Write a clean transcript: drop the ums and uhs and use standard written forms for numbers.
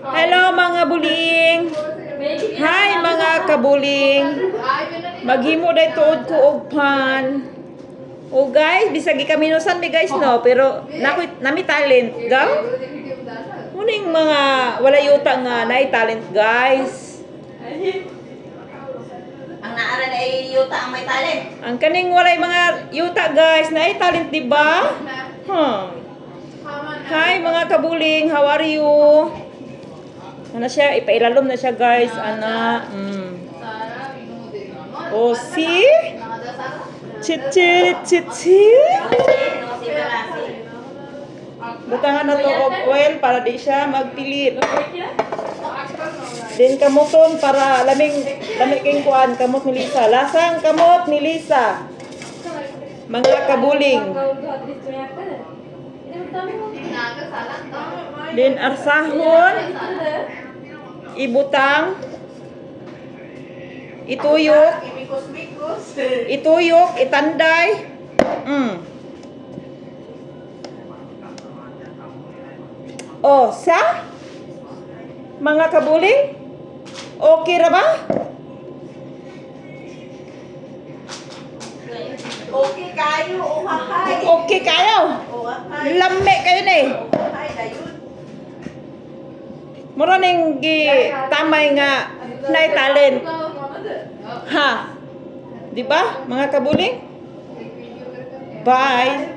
Hello mga buling. Hi mga kabuling. Maghimo day tuod ko og pan. O guys, bisagi kami nusan mi guys no, pero nami talent ga. Muning mga wala yuta nga nay talent guys. Ang naara na ay yuta ang may talent. Ang kaning walay mga yuta guys, na ay talent di ba? Hi mga kabuling, how are you? Ano siya, ipailalom na siya guys, ana. Oh, see? Chit-chit, chit-chit. Butangan na to og oil para di siya magpilit. Din kamuton para laming king kuan, kamot ni Lisa. Lasang kamot ni Lisa. Mga kabuling. Din arsahon. Ibutang. Ituyok. Ituyok, itanday. Oh, sa? Mga kabuling? Okay ra ba? Okay kayo, uhahay. Okay kayo? Uhahay. Lame kayo na eh. Uhahay, dayon. Mura ning gi tamay nga nay talent. Ha? Di ba, mga kabuling? Bye.